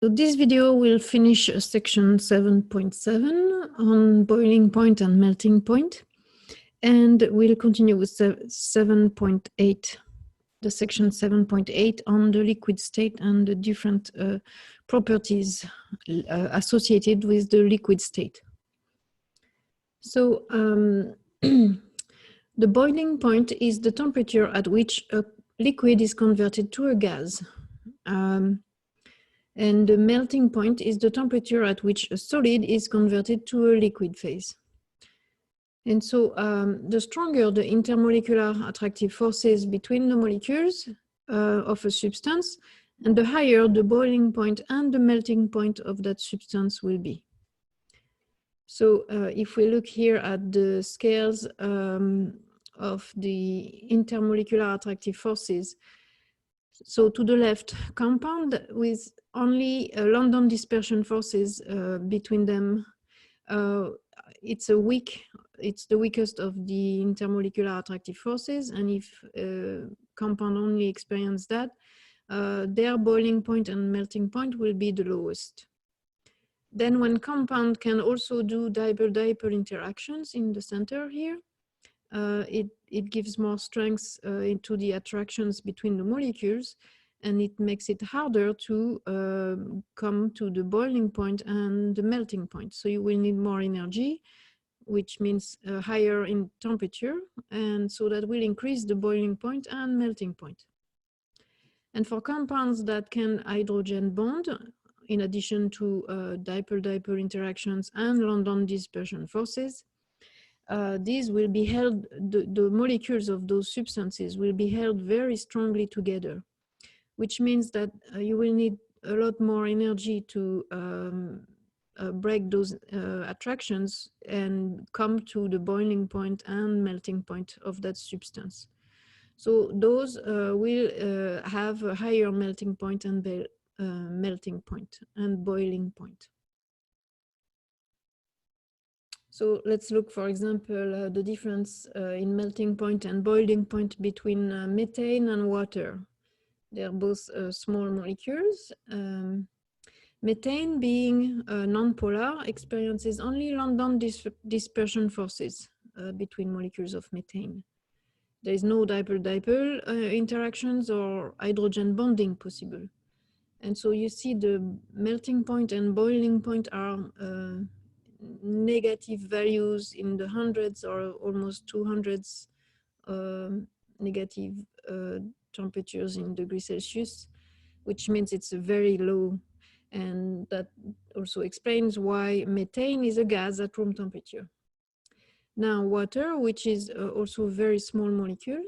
So this video will finish section 7.7 on boiling point and melting point, and we'll continue with 7.8, the section 7.8 on the liquid state and the different properties associated with the liquid state. So the boiling point is the temperature at which a liquid is converted to a gas. And the melting point is the temperature at which a solid is converted to a liquid phase. And so the stronger the intermolecular attractive forces between the molecules of a substance, and the higher the boiling point and the melting point of that substance will be. So if we look here at the scales of the intermolecular attractive forces, so to the left, compound with only London dispersion forces between them. It's the weakest of the intermolecular attractive forces, and if compound only experience that, their boiling point and melting point will be the lowest. Then when compound can also do dipole-dipole interactions in the center here, it gives more strength into the attractions between the molecules, and it makes it harder to come to the boiling point and the melting point. So you will need more energy, which means higher in temperature, and so that will increase the boiling point and melting point. And for compounds that can hydrogen bond, in addition to dipole-dipole interactions and London dispersion forces, these will be held, the molecules of those substances will be held very strongly together, which means that you will need a lot more energy to break those attractions and come to the boiling point and melting point of that substance. So those will have a higher melting point and melting point and boiling point. So let's look, for example, the difference in melting point and boiling point between methane and water. They're both small molecules. Methane, being non-polar, experiences only London dispersion forces between molecules of methane. There is no dipole-dipole interactions or hydrogen bonding possible. And so you see the melting point and boiling point are negative values in the hundreds or almost 200s negative temperatures in degrees Celsius, which means it's very low. And that also explains why methane is a gas at room temperature. Now water, which is also a very small molecule,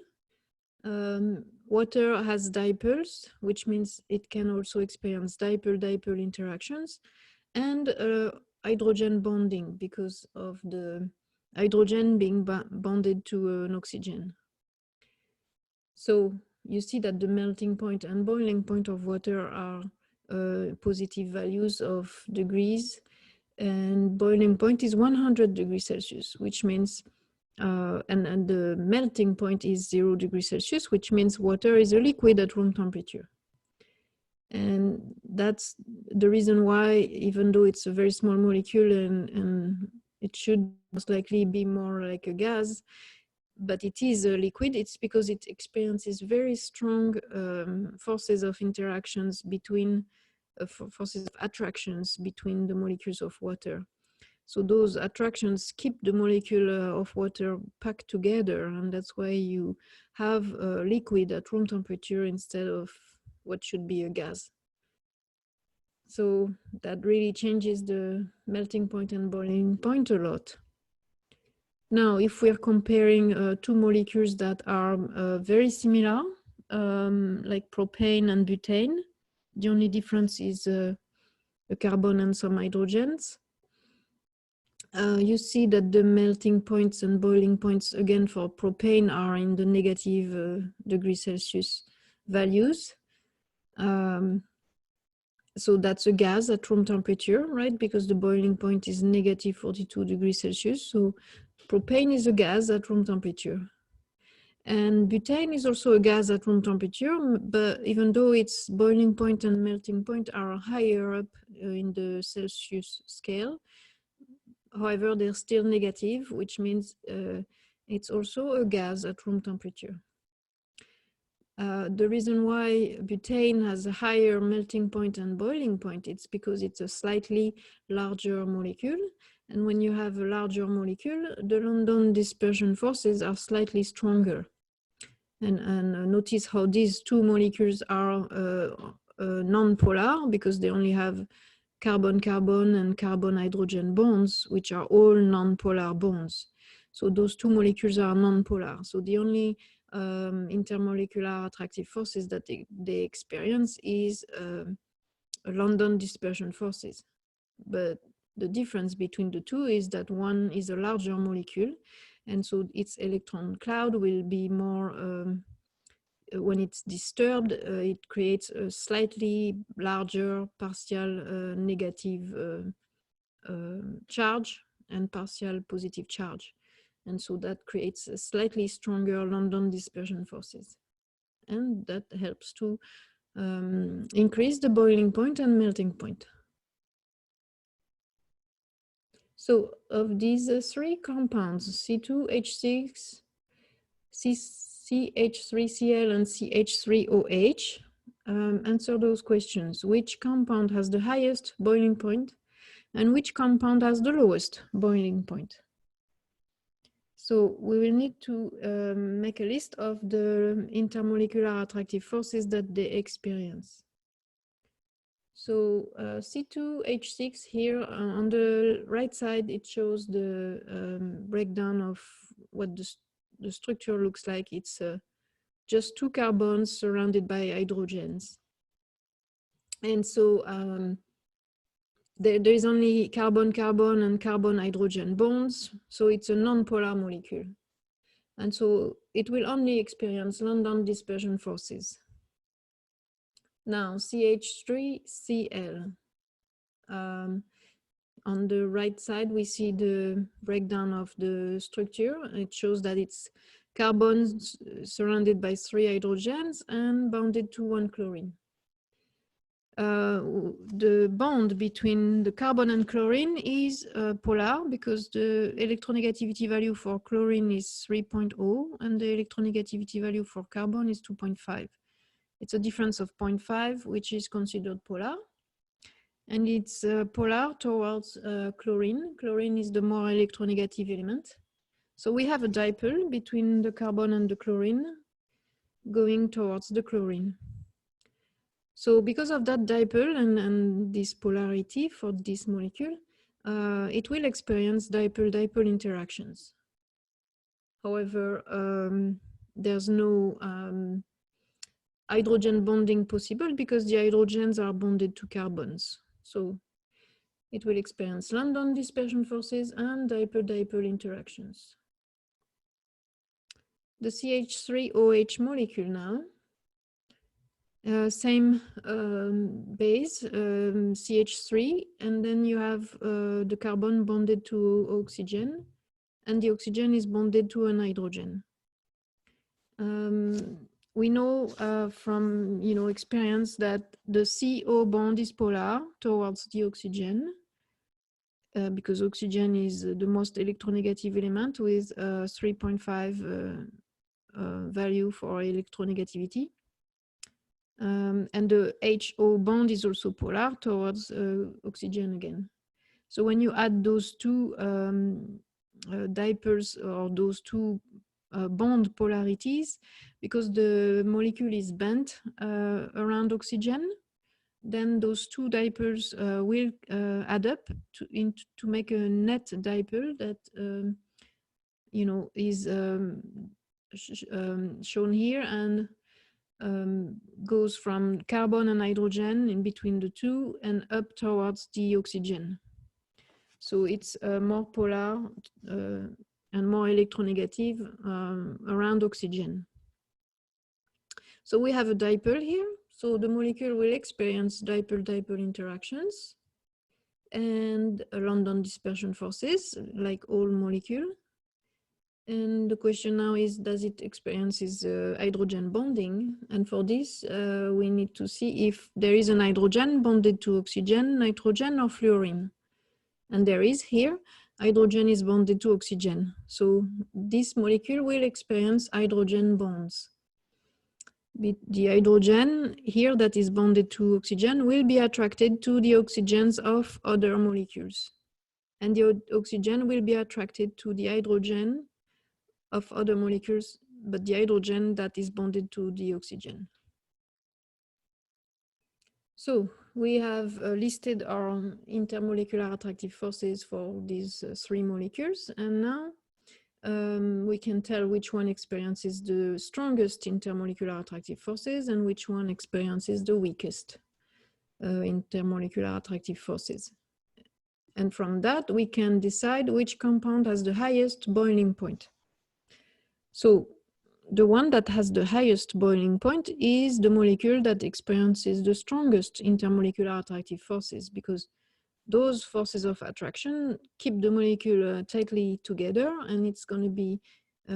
water has dipoles, which means it can also experience dipole-dipole interactions and hydrogen bonding because of the hydrogen being bonded to an oxygen. So you see that the melting point and boiling point of water are positive values of degrees, and boiling point is 100 degrees Celsius, which means and the melting point is 0 degrees Celsius, which means water is a liquid at room temperature. And that's the reason why, even though it's a very small molecule and it should most likely be more like a gas, but it is a liquid, it's because it experiences very strong forces of interactions between, forces of attractions between the molecules of water. So those attractions keep the molecule of water packed together, and that's why you have a liquid at room temperature instead of what should be a gas. So that really changes the melting point and boiling point a lot. Now, if we're comparing two molecules that are very similar, like propane and butane, the only difference is a carbon and some hydrogens. You see that the melting points and boiling points, again, for propane are in the negative degrees Celsius values. So that's a gas at room temperature, right? Because the boiling point is negative 42 degrees Celsius. So propane is a gas at room temperature. And butane is also a gas at room temperature, but even though its boiling point and melting point are higher up in the Celsius scale, however, they're still negative, which means it's also a gas at room temperature. The reason why butane has a higher melting point and boiling point, it's because it's a slightly larger molecule. And when you have a larger molecule, the London dispersion forces are slightly stronger. And notice how these two molecules are non-polar, because they only have carbon-carbon and carbon-hydrogen bonds, which are all non-polar bonds. So those two molecules are non-polar. So the only intermolecular attractive forces that they experience is London dispersion forces. But the difference between the two is that one is a larger molecule, and so its electron cloud will be more, when it's disturbed, it creates a slightly larger partial negative charge and partial positive charge. And so that creates a slightly stronger London dispersion forces. And that helps to increase the boiling point and melting point. So of these three compounds, C2H6, CH3Cl, and CH3OH, answer those questions. Which compound has the highest boiling point, and which compound has the lowest boiling point? So we will need to make a list of the intermolecular attractive forces that they experience. So C2H6 here on the right side, it shows the breakdown of what the structure looks like. It's just two carbons surrounded by hydrogens. And so there is only carbon-carbon and carbon-hydrogen bonds. So it's a non-polar molecule. And so it will only experience London dispersion forces. Now, CH3Cl. On the right side, we see the breakdown of the structure. It shows that it's carbons surrounded by 3 hydrogens and bounded to 1 chlorine. The bond between the carbon and chlorine is polar, because the electronegativity value for chlorine is 3.0 and the electronegativity value for carbon is 2.5. It's a difference of 0.5, which is considered polar. And it's polar towards chlorine. Chlorine is the more electronegative element. So we have a dipole between the carbon and the chlorine going towards the chlorine. So because of that dipole and this polarity for this molecule, it will experience dipole-dipole interactions. However, there's no hydrogen bonding possible because the hydrogens are bonded to carbons. So it will experience London dispersion forces and dipole-dipole interactions. The CH3OH molecule now, same base, CH3, and then you have the carbon bonded to oxygen, and the oxygen is bonded to an hydrogen. We know from experience that the CO bond is polar towards the oxygen, because oxygen is the most electronegative element with 3.5 value for electronegativity. And the HO bond is also polar towards oxygen again. So when you add those two dipoles, or those two bond polarities, because the molecule is bent around oxygen, then those two dipoles will add up to make a net dipole that is shown here, and goes from carbon and hydrogen in between the two and up towards the oxygen. So it's more polar and more electronegative around oxygen. So we have a dipole here. So the molecule will experience dipole-dipole interactions and London dispersion forces, like all molecules. And the question now is, does it experiences hydrogen bonding? And for this, we need to see if there is an hydrogen bonded to oxygen, nitrogen, or fluorine. And there is here, hydrogen is bonded to oxygen. So this molecule will experience hydrogen bonds. The hydrogen here that is bonded to oxygen will be attracted to the oxygens of other molecules. And the oxygen will be attracted to the hydrogen of other molecules, but the hydrogen that is bonded to the oxygen. So we have listed our intermolecular attractive forces for these three molecules, and now we can tell which one experiences the strongest intermolecular attractive forces and which one experiences the weakest intermolecular attractive forces. And from that, we can decide which compound has the highest boiling point. So the one that has the highest boiling point is the molecule that experiences the strongest intermolecular attractive forces, because those forces of attraction keep the molecule tightly together, and it's going to be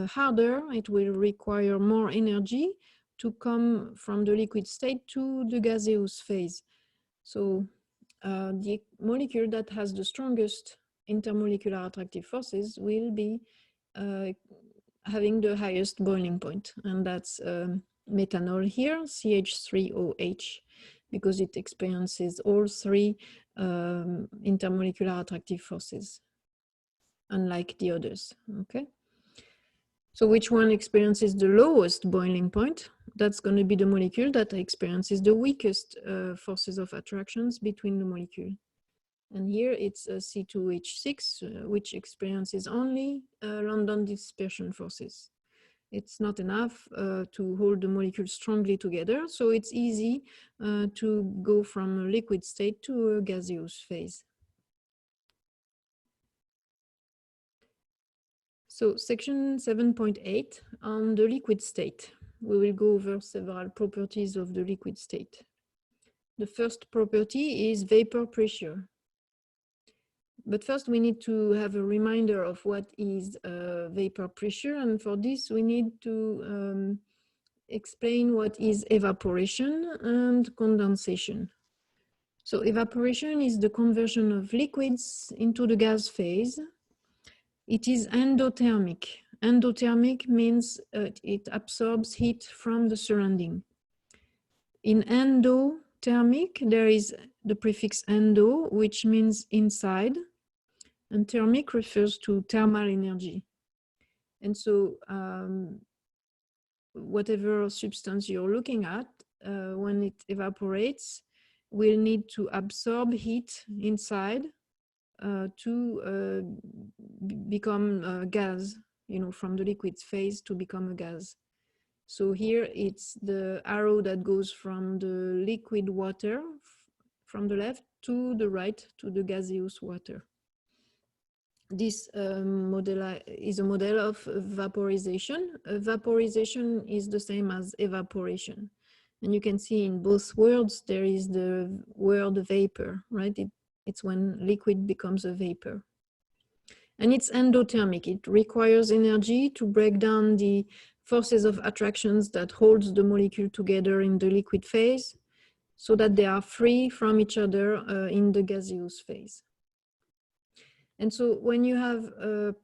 harder. It will require more energy to come from the liquid state to the gaseous phase. So the molecule that has the strongest intermolecular attractive forces will be having the highest boiling point, and that's methanol here, CH3OH, because it experiences all three intermolecular attractive forces, unlike the others, okay? So which one experiences the lowest boiling point? That's going to be the molecule that experiences the weakest forces of attractions between the molecule. And here it's C2H6, which experiences only London dispersion forces. It's not enough to hold the molecules strongly together, so it's easy to go from a liquid state to a gaseous phase. So section 7.8 on the liquid state. We will go over several properties of the liquid state. The first property is vapor pressure. But first we need to have a reminder of what is vapor pressure, and for this we need to explain what is evaporation and condensation. So evaporation is the conversion of liquids into the gas phase. It is endothermic. Endothermic means it absorbs heat from the surrounding. In endothermic, there is the prefix endo, which means inside, and thermic refers to thermal energy. And so whatever substance you're looking at, when it evaporates, will need to absorb heat inside to become gas, from the liquid phase to become a gas. So here it's the arrow that goes from the liquid water from the left to the right to the gaseous water. This model is a model of vaporization. Vaporization is the same as evaporation. And you can see in both words, there is the word vapor, right? It's when liquid becomes a vapor. And it's endothermic. It requires energy to break down the forces of attractions that holds the molecule together in the liquid phase so that they are free from each other in the gaseous phase. And so when you have a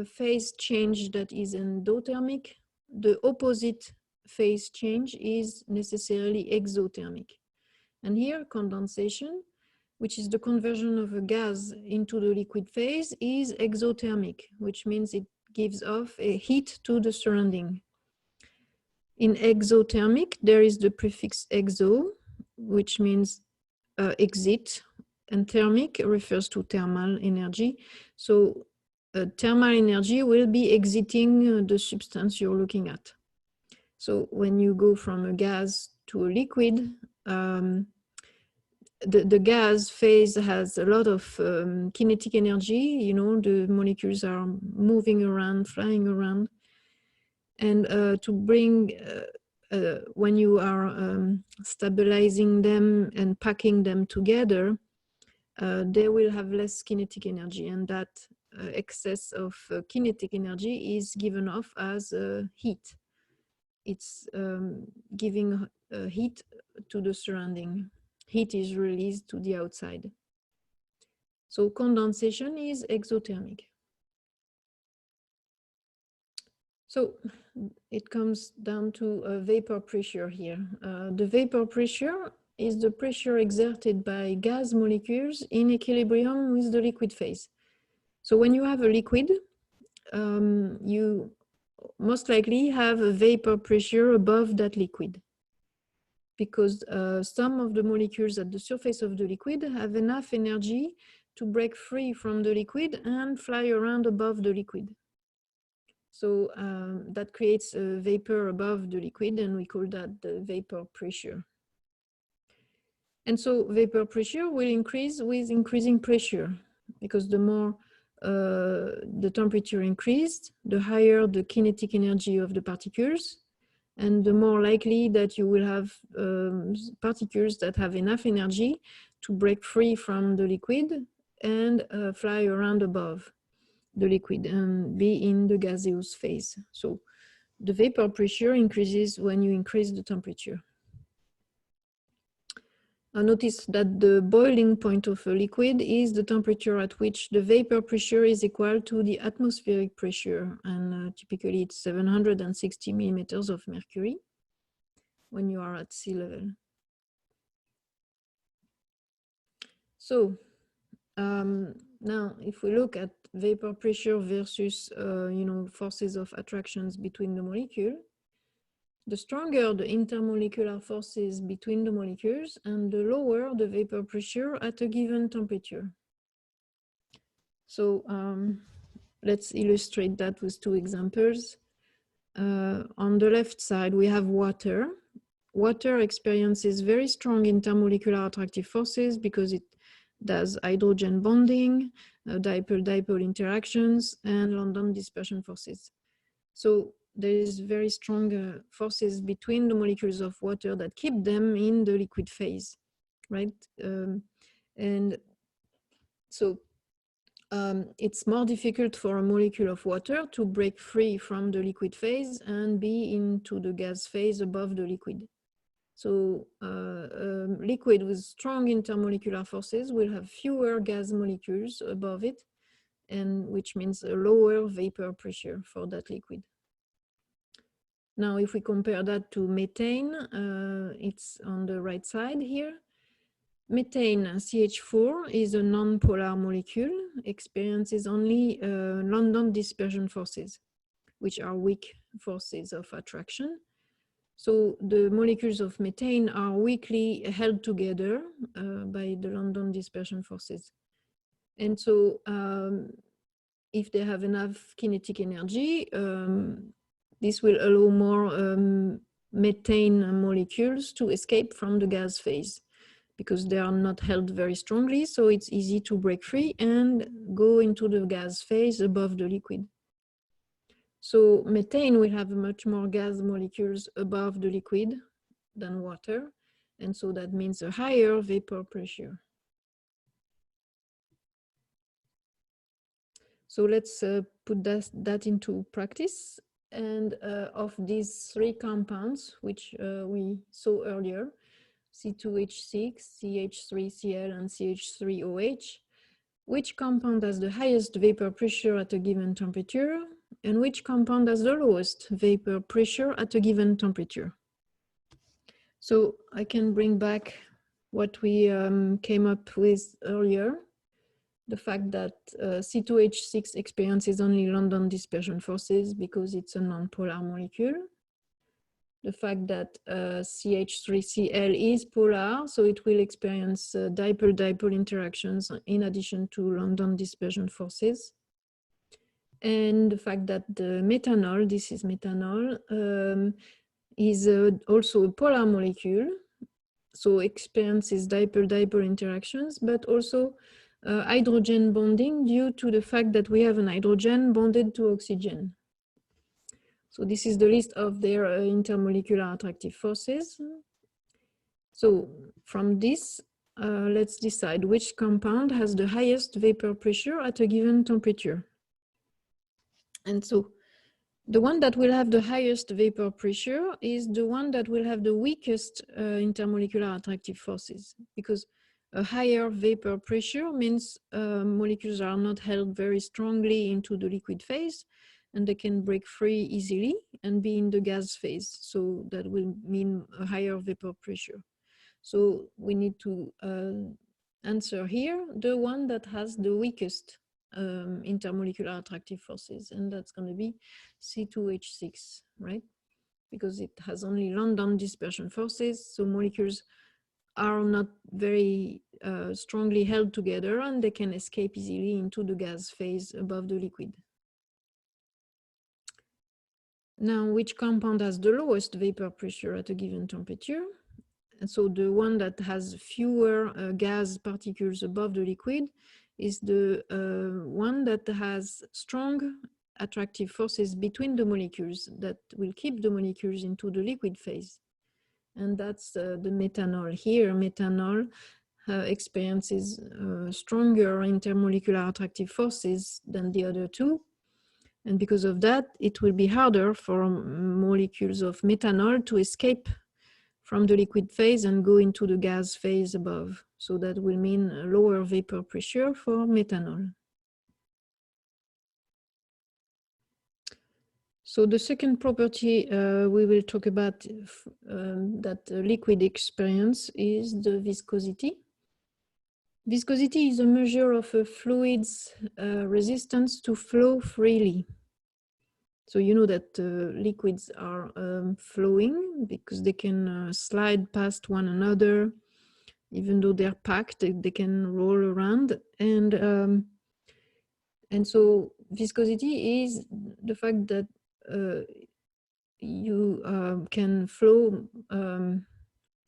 phase change that is endothermic, the opposite phase change is necessarily exothermic. And here condensation, which is the conversion of a gas into the liquid phase, is exothermic, which means it gives off a heat to the surrounding. In exothermic, there is the prefix exo, which means exit, and thermic refers to thermal energy. So thermal energy will be exiting the substance you're looking at. So when you go from a gas to a liquid, the gas phase has a lot of kinetic energy. The molecules are moving around, flying around. And to bring, when you are stabilizing them and packing them together, they will have less kinetic energy, and that excess of kinetic energy is given off as heat. It's giving heat to the surrounding. Heat is released to the outside. So condensation is exothermic. So it comes down to vapor pressure here. The vapor pressure is the pressure exerted by gas molecules in equilibrium with the liquid phase. So when you have a liquid, you most likely have a vapor pressure above that liquid, because some of the molecules at the surface of the liquid have enough energy to break free from the liquid and fly around above the liquid. So that creates a vapor above the liquid, and we call that the vapor pressure. And so vapor pressure will increase with increasing pressure, because the more the temperature increased, the higher the kinetic energy of the particles, and the more likely that you will have particles that have enough energy to break free from the liquid and fly around above the liquid and be in the gaseous phase. So the vapor pressure increases when you increase the temperature. Now notice that the boiling point of a liquid is the temperature at which the vapor pressure is equal to the atmospheric pressure, and typically it's 760 millimeters of mercury when you are at sea level. So now if we look at vapor pressure versus forces of attractions between the molecule, the stronger the intermolecular forces between the molecules, and the lower the vapor pressure at a given temperature. So let's illustrate that with two examples. On the left side, we have water. Water experiences very strong intermolecular attractive forces because it does hydrogen bonding, dipole-dipole interactions, and London dispersion forces. So there is very strong forces between the molecules of water that keep them in the liquid phase, right? And so it's more difficult for a molecule of water to break free from the liquid phase and be into the gas phase above the liquid. So liquid with strong intermolecular forces will have fewer gas molecules above it, and which means a lower vapor pressure for that liquid. Now, if we compare that to methane, it's on the right side here. Methane, CH4, is a non-polar molecule, experiences only London dispersion forces, which are weak forces of attraction. So the molecules of methane are weakly held together by the London dispersion forces. And so if they have enough kinetic energy, this will allow more methane molecules to escape from the gas phase, because they are not held very strongly, so it's easy to break free and go into the gas phase above the liquid. So methane will have much more gas molecules above the liquid than water, and so that means a higher vapor pressure. So let's put that into practice. And of these three compounds, which we saw earlier, C2H6, CH3Cl, and CH3OH, which compound has the highest vapor pressure at a given temperature, and which compound has the lowest vapor pressure at a given temperature? So I can bring back what we came up with earlier. The fact that C2H6 experiences only London dispersion forces because it's a non-polar molecule. The fact that CH3Cl is polar, so it will experience dipole-dipole interactions in addition to London dispersion forces. And the fact that the methanol, this is methanol, is also a polar molecule, so experiences dipole-dipole interactions, but also hydrogen bonding due to the fact that we have an hydrogen bonded to oxygen. So this is the list of their intermolecular attractive forces. So from this, let's decide which compound has the highest vapor pressure at a given temperature. And so the one that will have the highest vapor pressure is the one that will have the weakest intermolecular attractive forces, because a higher vapor pressure means molecules are not held very strongly into the liquid phase, and they can break free easily and be in the gas phase. So that will mean a higher vapor pressure. So we need to answer here the one that has the weakest intermolecular attractive forces, and that's going to be C2H6, right? Because it has only London dispersion forces, so molecules are not very strongly held together, and they can escape easily into the gas phase above the liquid. Now, which compound has the lowest vapor pressure at a given temperature? And so the one that has fewer gas particles above the liquid is the one that has strong attractive forces between the molecules that will keep the molecules into the liquid phase. And that's the methanol here. Methanol experiences stronger intermolecular attractive forces than the other two. And because of that, it will be harder for molecules of methanol to escape from the liquid phase and go into the gas phase above. So that will mean a lower vapor pressure for methanol. So the second property we will talk about that liquid experience is the viscosity. Viscosity is a measure of a fluid's resistance to flow freely. So you know that liquids are flowing because they can slide past one another. Even though they're packed, they can roll around. And so viscosity is the fact that you can flow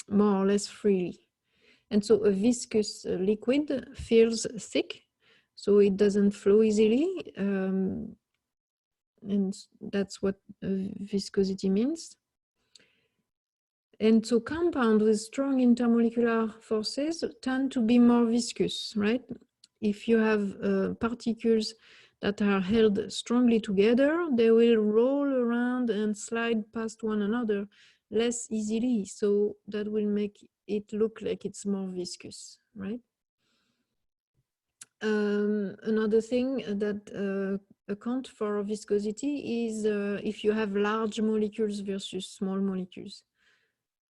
more or less freely. And so a viscous liquid feels thick, so it doesn't flow easily. And that's what viscosity means. And so compounds with strong intermolecular forces tend to be more viscous, right? If you have particles that are held strongly together, they will roll around and slide past one another less easily. So that will make it look like it's more viscous, right? Another thing that account for viscosity is if you have large molecules versus small molecules.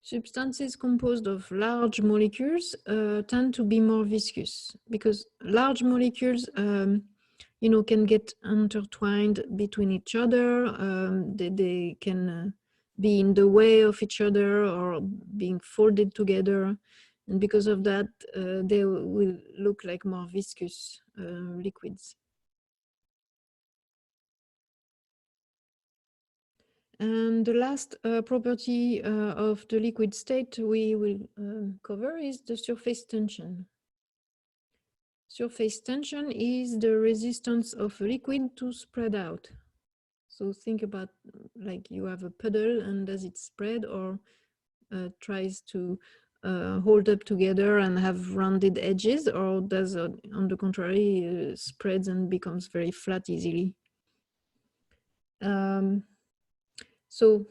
Substances composed of large molecules tend to be more viscous because large molecules, you know, can get intertwined between each other. They can be in the way of each other or being folded together. And because of that, they will look like more viscous liquids. And the last property of the liquid state we will cover is the surface tension. Surface tension is the resistance of a liquid to spread out. So think about like you have a puddle, and does it spread or tries to hold up together and have rounded edges, or does on the contrary spreads and becomes very flat easily? So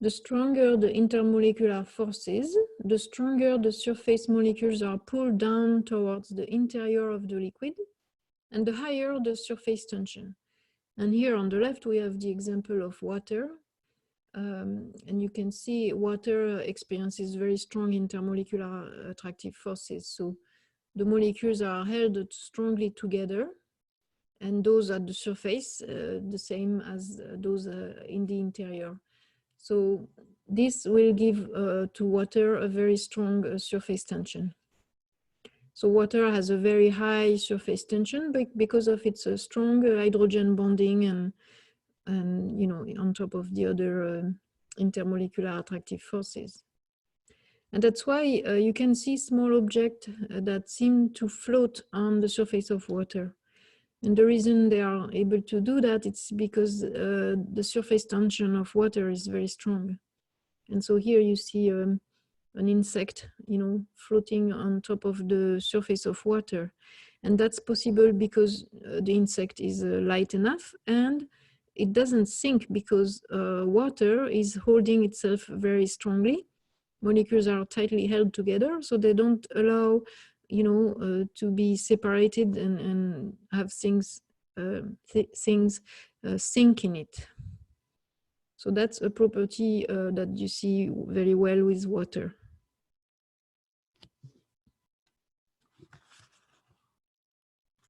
the stronger the intermolecular forces, the stronger the surface molecules are pulled down towards the interior of the liquid, and the higher the surface tension. And here on the left, we have the example of water. And you can see water experiences very strong intermolecular attractive forces. So the molecules are held strongly together, and those at the surface, the same as those in the interior. So this will give to water a very strong surface tension. So water has a very high surface tension because of its strong hydrogen bonding and you know, on top of the other intermolecular attractive forces. And that's why you can see small objects that seem to float on the surface of water. And the reason they are able to do that, it's because the surface tension of water is very strong. And so here you see a an insect, you know, floating on top of the surface of water. And that's possible because the insect is light enough and it doesn't sink because water is holding itself very strongly. Molecules are tightly held together, so they don't allow, you know, to be separated and have things sink in it. So that's a property that you see very well with water.